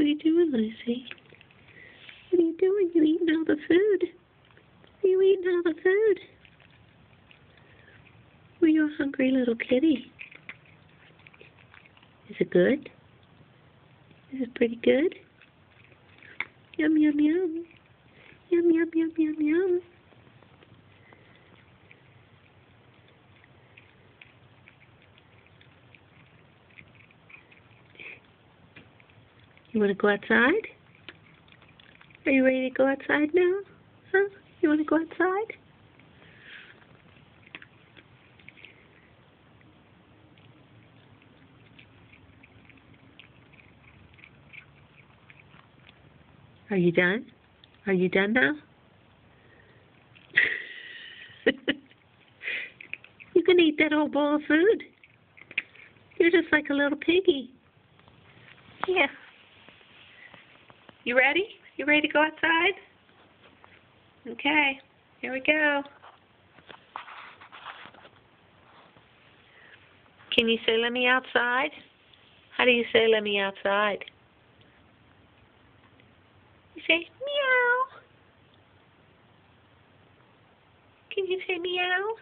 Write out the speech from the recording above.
you doing, Lucy? What are you doing? You eating all the food? Are you eating all the food? Well, you're a hungry little kitty. Is it good? Is it pretty good? Yum, yum, yum. Yum, yum, yum, yum, yum. You want to go outside? Are you ready to go outside now? Huh? You want to go outside? Are you done? Are you done now? You can eat that whole bowl of food. You're just like a little piggy. Yeah. You ready? You ready to go outside? Okay. Here we go. Can you say, let me outside? How do you say, let me outside? You say, meow. Can you say meow?